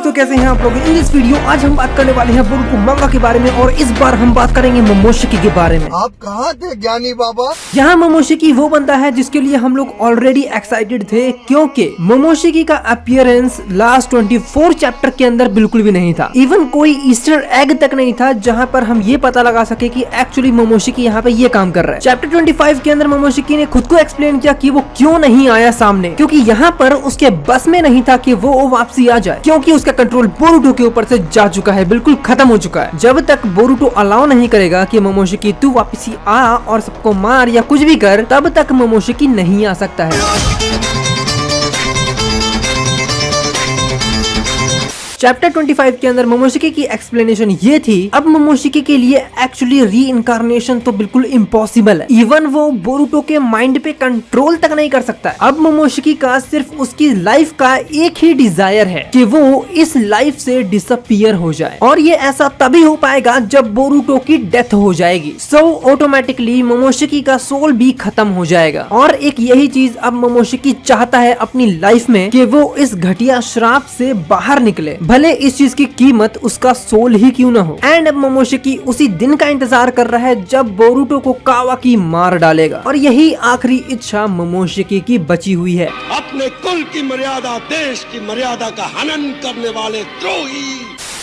दोस्तों, कैसे हैं आप लोग। इन दिस वीडियो आज हम बात करने वाले हैं बोरुतो मांगा के बारे में और इस बार हम बात करेंगे मोमोशिकी के बारे में। आप कहाँ थे ज्ञानी बाबा? यहाँ मोमोशिकी वो बंदा है जिसके लिए हम लोग ऑलरेडी एक्साइटेड थे, क्योंकि मोमोशिकी का अपीयरेंस लास्ट 24 चैप्टर के अंदर बिल्कुल भी नहीं था। इवन कोई ईस्टर एग तक नहीं था जहाँ पर हम ये पता लगा सके कि एक्चुअली मोमोशिकी यहाँ पे ये काम कर रहा है। चैप्टर 25 के अंदर मोमोशिकी ने खुद को एक्सप्लेन किया कि वो क्यों नहीं आया सामने, क्योंकि यहाँ पर उसके बस में नहीं था कि वो वापसी आ जाए, क्योंकि उसका कंट्रोल बोरुतो के ऊपर से जा चुका है, बिल्कुल खत्म हो चुका है। जब तक बोरुतो अलाउ नहीं करेगा कि मोमोशिकी तू वापसी आ और सबको मार या कुछ भी कर, तब तक मोमोशिकी नहीं आ सकता है। चैप्टर 25 के अंदर मोमोशिकी की एक्सप्लेनेशन ये थी, अब मोमोशिकी के लिए एक्चुअली री इनकारनेशन तो बिल्कुल इम्पॉसिबल है। इवन वो बोरुतो के माइंड पे कंट्रोल तक नहीं कर सकता है। अब मोमोशिकी का सिर्फ उसकी लाइफ का एक ही डिजायर है कि वो इस लाइफ से डिसअपियर हो जाए, और ये ऐसा तभी हो पाएगा जब बोरुतो की डेथ हो जाएगी। सो ऑटोमेटिकली मोमोशिकी का सोल भी खत्म हो जाएगा। और एक यही चीज अब मोमोशिकी चाहता है अपनी लाइफ में कि वो इस घटिया श्राप से बाहर निकले, भले इस चीज की कीमत उसका सोल ही क्यों न हो। एंड अब मोमोशिकी उसी दिन का इंतजार कर रहा है जब बोरुतो को कावाकी मार डालेगा, और यही आखिरी इच्छा मोमोशिकी की बची हुई है। अपने कुल की मर्यादा, देश की मर्यादा का हनन करने वाले द्रोही।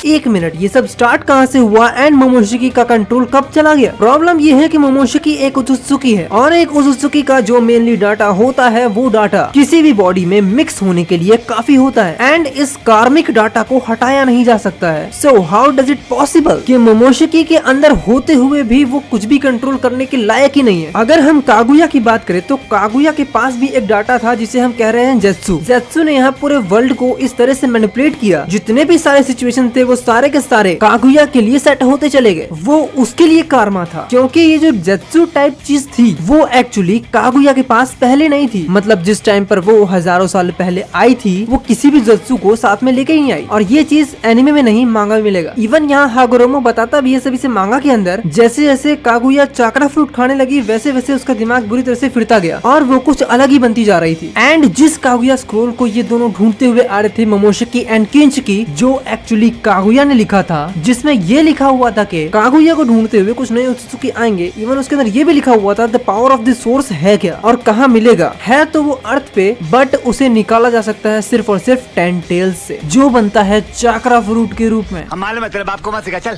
एक मिनट, ये सब स्टार्ट कहाँ से हुआ एंड मोमोशिकी का कंट्रोल कब चला गया? प्रॉब्लम ये है कि मोमोशिकी एक उत्सुकी है, और एक उत्सुकी का जो मेनली डाटा होता है वो डाटा किसी भी बॉडी में मिक्स होने के लिए काफी होता है, एंड इस कार्मिक डाटा को हटाया नहीं जा सकता है। So how does it possible कि मोमोशिकी के अंदर होते हुए भी वो कुछ भी कंट्रोल करने के लायक ही नहीं है? अगर हम कागुया की बात करें तो कागुया के पास भी एक डाटा था जिसे हम कह रहे हैं जेत्सु। जेत्सु ने यहाँ पूरे वर्ल्ड को इस तरह से मैनिपुलेट किया, जितने भी सारे सिचुएशन थे सारे के सारे कागुया के लिए सेट होते चले गए। वो उसके लिए कारमा था, क्योंकि ये जो जेत्सु टाइप चीज थी वो एक्चुअली कागुया के पास पहले नहीं थी। मतलब जिस टाइम पर वो हजारों साल पहले आई थी, वो किसी भी जेत्सु को साथ में लेके ही आई, और ये चीज एनिमे में नहीं मांगा में मिलेगा। इवन यहाँ हागोरोमो बताता भी है सभी से मांगा के अंदर, जैसे जैसे कागुया चाकरा फ्रूट खाने लगी वैसे वैसे उसका दिमाग बुरी तरह से फिरता गया और वो कुछ अलग ही बनती जा रही थी। एंड जिस कागुया स्क्रोल को ये दोनों ढूंढते हुए आ रहे थे, मोमोशिकी एंड किंचिकी, जो एक्चुअली कागुया ने लिखा था, जिसमें ये लिखा हुआ था कि कागुया को ढूंढते हुए कुछ नए उत्सुकी आएंगे। इवन उसके अंदर ये भी लिखा हुआ था the power of the source है क्या और कहाँ मिलेगा। है तो वो अर्थ पे, बट उसे निकाला जा सकता है सिर्फ और सिर्फ 10 टेल्स से, जो बनता है चाकरा फ्रूट के रूप में।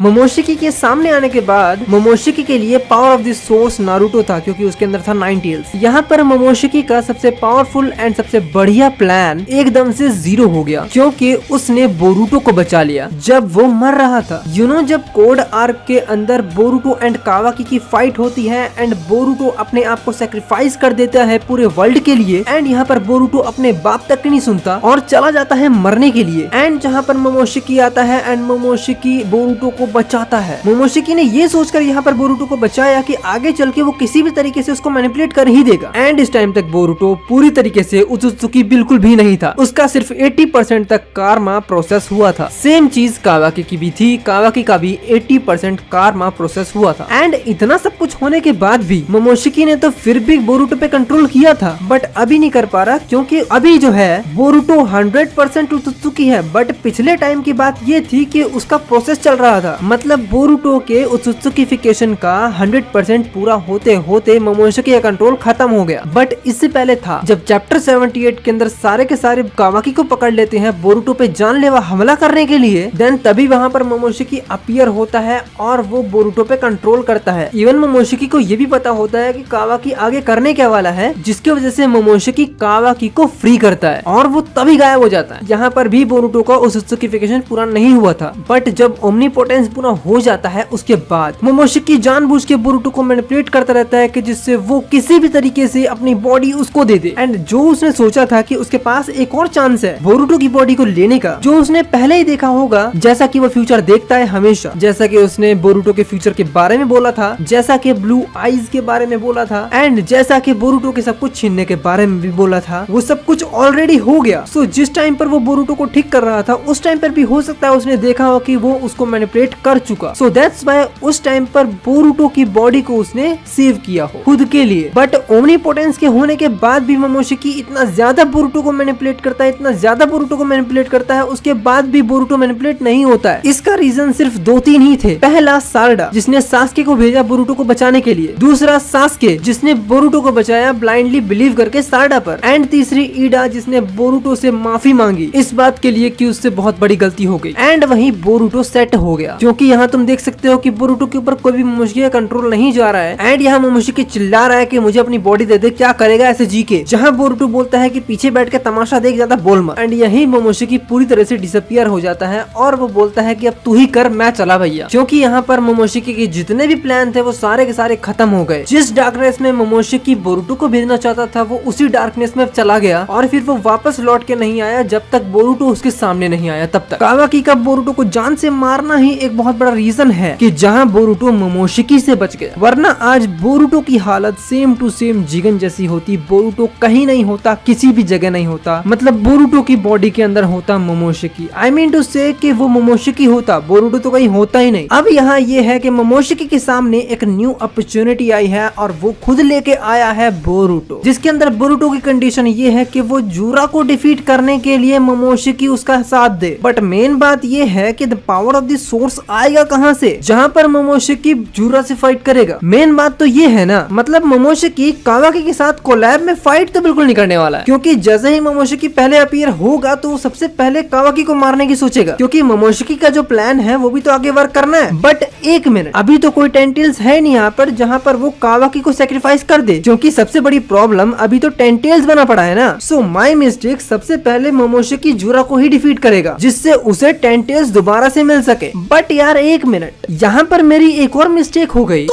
मोमोशिकी के सामने आने के बाद मोमोशिकी के लिए power of the source Naruto था, क्योंकि उसके अंदर था 9 टेल्स। यहाँ पर मोमोशिकी का सबसे पावरफुल एंड सबसे बढ़िया प्लान एकदम से जीरो हो गया, क्योंकि उसने बोरुतो को बचा लिया जब वो मर रहा था। जब कोड आर्क के अंदर बोरुतो एंड कावाकी की फाइट होती है एंड बोरुतो अपने आप को सैक्रिफाइस कर देता है पूरे वर्ल्ड के लिए, एंड यहाँ पर बोरुतो अपने बाप तक नहीं सुनता और चला जाता है मरने के लिए। एंड जहाँ पर मोमोशिकी आता है एंड मोमोशिकी बोरुतो को बचाता है। मोमोशिकी ने ये सोचकर यहाँ पर बोरुतो को बचाया कि आगे चल के वो किसी भी तरीके से उसको मैनिपुलेट कर ही देगा। एंड इस टाइम तक बोरुतो पूरी तरीके से उत्सुकी बिल्कुल भी नहीं था, उसका सिर्फ 80% तक कारमा प्रोसेस हुआ था। सेम चीज कावाकी की भी थी, कावाकी का भी 80% कारमा प्रोसेस हुआ था। एंड इतना सब कुछ होने के बाद भी मोमोशिकी ने तो फिर भी बोरुतो पे कंट्रोल किया था, बट अभी नहीं कर पा रहा, क्योंकि अभी जो है बोरुतो 100% उत्सुकी है। बट पिछले टाइम की बात ये थी कि उसका प्रोसेस चल रहा था, मतलब बोरुतो के उत्सुकिफिकेशन का 100% पूरा होते होते मोमोशिकी का कंट्रोल खत्म हो गया। बट इससे पहले था जब चैप्टर 78 के अंदर सारे के सारे कावाकी को पकड़ लेते हैं बोरुतो पे जानलेवा हमला करने के लिए, देन तभी वहाँ पर मोमोशिकी अपीयर होता है और वो बोरुतो पे कंट्रोल करता है। इवन मोमोशिकी को ये भी पता होता है कि कावाकी आगे करने क्या वाला है, जिसकी वजह से मोमोशिकी कावाकी को फ्री करता है और वो तभी गायब हो जाता है। यहाँ पर भी बोरुतो का उत्सुकिफिकेशन पूरा नहीं हुआ था, बट जब ओमनीपोटेंस पूरा हो जाता है उसके बाद मोमोशिकी जानबूझ के बोरुतो को मैनिपुलेट करता रहता है कि जिससे वो किसी भी तरीके से अपनी बॉडी उसको दे दे। एंड जो उसने सोचा था कि उसके पास एक और चांस है बोरुतो की बॉडी को लेने का, जो उसने पहले ही देखा होगा जैसा कि वो फ्यूचर देखता है हमेशा, जैसा कि उसने बोरुटो के फ्यूचर के बारे में बोला था, जैसा कि ब्लू आईज के बारे में बोला था, एंड जैसा कि बोरुटो के सब कुछ छीनने के बारे में भी बोला था, वो सब कुछ ऑलरेडी हो गया। सो जिस टाइम पर वो बोरुटो को ठीक कर रहा था उस टाइम पर भी हो सकता है उसने देखा हो कि वो उसको मैनिपुलेट कर चुका। सो दैट्स व्हाई उस टाइम पर बोरुटो की बॉडी को उसने सेव किया हो खुद के लिए। बट ओमनीपोटेंस के होने के बाद भी मोमोशिकी इतना ज्यादा बोरुटो को मैनिपुलेट करता है, इतना ज्यादा बोरुटो को मैनिपुलेट करता है, उसके बाद भी बोरुटो मैनिपुलेट नहीं होता है। इसका रीजन सिर्फ 2-3 ही थे। पहला सारडा जिसने सास्के को भेजा बोरुटो को बचाने के लिए, दूसरा सास्के जिसने बोरुटो को बचाया ब्लाइंडली बिलीव करके सारडा पर, एंड तीसरी ईडा जिसने बोरुटो से माफी मांगी इस बात के लिए कि उससे बहुत बड़ी गलती हो गई। एंड वहीं बोरुटो सेट हो गया, क्योंकि यहाँ तुम देख सकते हो कि बोरुटो के ऊपर कोई भी मोमोशिकी का कंट्रोल नहीं जा रहा है। एंड यहाँ मोमोशिकी चिल्ला रहा है कि मुझे अपनी बॉडी दे दे, क्या करेगा ऐसे जी के। जहाँ बोरुटो बोलता है कि पीछे बैठ के तमाशा देख, ज्यादा बोल मत। एंड यही मोमोशिकी पूरी तरह से डिसअपियर हो जाता है और वो बोलता है कि अब तू ही कर, मैं चला भैया। क्योंकि यहाँ पर मोमोशिकी के जितने भी प्लान थे वो सारे के सारे खत्म हो गए। जिस डार्कनेस में मोमोशिकी बोरुटो को भेजना चाहता था वो उसी डार्कनेस में चला गया और फिर वो वापस लौट के नहीं आया जब तक बोरुटो उसके सामने नहीं आया। तब तक कावाकी का बोरुटो को जान से मारना ही एक बहुत बड़ा रीजन है कि जहाँ बोरुटो मोमोशिकी से बच गया, वरना आज बोरुटो की हालत सेम टू सेम जिगन जैसी होती। बोरुटो कहीं नहीं होता, किसी भी जगह नहीं होता, मतलब बोरुटो की बॉडी के अंदर होता मोमोशिकी। आई मीन टू से कि वो मोमोशिकी होता, बोरुटो तो कहीं होता ही नहीं। अब यहाँ ये है कि मोमोशिकी के सामने एक न्यू अपॉर्चुनिटी आई है और वो खुद लेके आया है बोरुटो, जिसके अंदर बोरुटो की कंडीशन ये है कि वो जूरा को डिफीट करने के लिए मोमोशिकी उसका साथ दे। बट मेन बात ये है कि the power of the source आएगा कहाँ से, जहाँ पर मोमोशिकी जूरा से फाइट करेगा। मेन बात तो ये है ना, मतलब मोमोशिकी कावाकी के साथ कोलैब में फाइट तो बिल्कुल नहीं करने वाला है, क्योंकि जैसे ही मोमोशिकी पहले अपीयर होगा तो वो सबसे पहले कावाकी को मारने की सोचेगा, क्योंकि मोमोशिकी का जो प्लान है वो भी तो आगे वर्क करना है। बट एक मिनट, अभी तो कोई टेंटेल्स है नहीं यहाँ पर जहाँ पर वो कावाकी को सेक्रीफाइस कर दे, क्योंकि सबसे बड़ी प्रॉब्लम अभी तो टेंटेल्स बना पड़ा है ना। सो माय मिस्टेक, सबसे पहले मोमोशिकी जूरा को ही डिफीट करेगा जिससे उसे टेंटेल्स दोबारा से मिल सके। बट यार एक मिनट, यहाँ पर मेरी एक और मिस्टेक हो गई।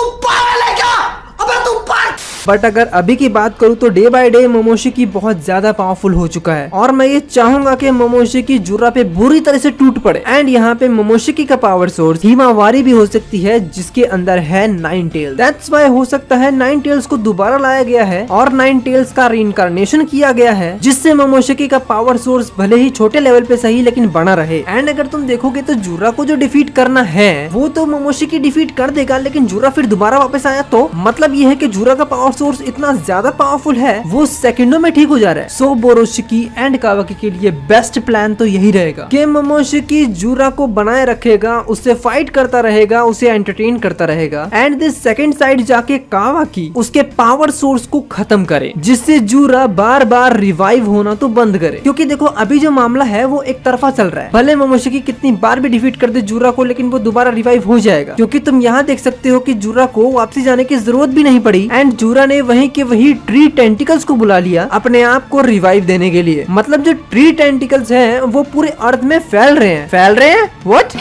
बट अगर अभी की बात करूँ तो डे बाय डे मोमोशिकी बहुत ज्यादा पावरफुल हो चुका है और मैं ये चाहूंगा कि मोमोशिकी जूरा पे बुरी तरह से टूट पड़े। एंड यहाँ पे मोमोशिकी का पावर सोर्स हिमावारी भी हो सकती है जिसके अंदर है 9 टेल्स। दैट्स व्हाई हो सकता है 9 टेल्स को दोबारा लाया गया है और 9 टेल्स का रीइंकार्नेशन किया गया है, जिससे मोमोशिकी का पावर सोर्स भले ही छोटे लेवल पे सही लेकिन बना रहे। एंड अगर तुम देखोगे तो जूरा को जो डिफीट करना है वो तो मोमोशिकी डिफीट कर देगा, लेकिन जूरा फिर दोबारा वापस आया तो मतलब ये है कि जूरा का पावर सोर्स इतना ज्यादा पावरफुल है वो सेकंडों में ठीक हो जा रहा है। सो बोरोशिकी एंड कावाकी के लिए बेस्ट प्लान तो यही रहेगा कि मोमोशिकी जूरा को बनाए रखेगा, उससे फाइट करता रहेगा, उसे एंटरटेन करता रहेगा, एंड दिस सेकंड साइड जाके कावाकी उसके पावर सोर्स को खत्म करे, जिससे जूरा बार बार रिवाइव होना तो बंद करे। क्योंकि देखो अभी जो मामला है वो एक तरफा चल रहा है, भले मोमोशिकी कितनी बार भी डिफीट कर दे जूरा को, लेकिन वो दोबारा रिवाइव हो जाएगा। क्योंकि तुम यहाँ देख सकते हो कि जूरा को वापसी जाने की जरूरत भी नहीं पड़ी एंड जूरा ने वहीं के वही ट्री टेंटिकल्स को बुला लिया अपने आप को रिवाइव देने के लिए। मतलब जो ट्री टेंटिकल्स हैं वो पूरे अर्थ में फैल रहे हैं। व्हाट?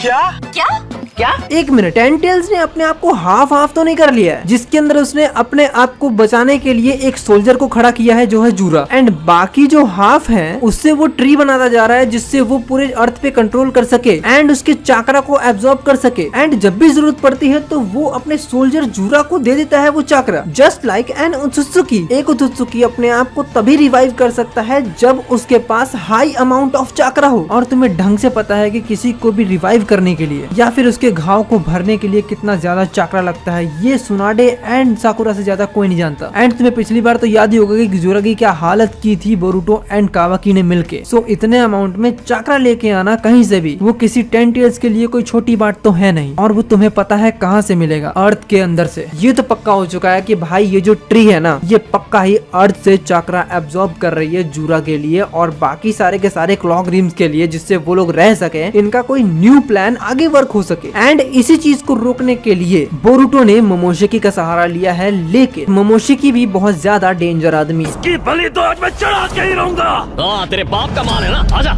क्या? एक मिनट, टेंटेल्स ने अपने आप को हाफ हाफ तो नहीं कर लिया है, जिसके अंदर उसने अपने आप को बचाने के लिए एक सोल्जर को खड़ा किया है जो है जूरा, एंड बाकी जो हाफ है उससे वो ट्री बनाता जा रहा है जिससे वो पूरे अर्थ पे कंट्रोल कर सके एंड उसके चाकरा को एब्जॉर्ब कर सके, एंड जब भी जरूरत पड़ती है तो वो अपने सोल्जर जूरा को दे देता है वो चाकरा। जस्ट लाइक एन उत्सुकी। एक उत्सुकी अपने आप को तभी रिवाइव कर सकता है जब उसके पास हाई अमाउंट ऑफ चाकरा हो, और तुम्हें ढंग से पता है कि किसी को भी रिवाइव करने के लिए या फिर उसके घाव को भरने के लिए कितना ज्यादा चाकरा लगता है, ये सुनाडे एंड साकुरा से ज्यादा कोई नहीं जानता। एंड तुम्हें पिछली बार तो याद ही होगा कि जूरा की क्या हालत की थी बोरुटो एंड कावाकी ने मिलके। सो इतने अमाउंट में चाकरा लेके आना कहीं से भी वो किसी 10 टेल्स के लिए कोई छोटी बात तो है नहीं, और वो तुम्हें पता है कहाँ से मिलेगा, अर्थ के अंदर से। ये तो पक्का हो चुका है कि भाई ये जो ट्री है ना ये पक्का ही अर्थ से चाकरा एब्जॉर्ब कर रही है जूरा के लिए और बाकी सारे के सारे क्लॉक ड्रीम्स के लिए, जिससे वो लोग रह सके, इनका कोई न्यू प्लान आगे वर्क हो सके। एंड इसी चीज को रोकने के लिए बोरुटो ने मोमोशिकी का सहारा लिया है, लेकिन मोमोशिकी भी बहुत ज्यादा डेंजर आदमी है। की बलि तो आज मैं चढ़ा के ही रहूंगा। हाँ, तेरे बाप का माल है ना, आजा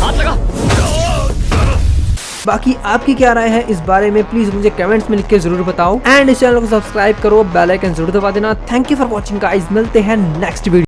हाथ लगा। बाकी आपकी क्या राय है इस बारे में प्लीज मुझे कमेंट्स में लिख के जरूर बताओ, एंड इस चैनल को सब्सक्राइब करो, बेल आइकन जरूर दबा देना। Thank you for watching guys, मिलते हैं नेक्स्ट वीडियो।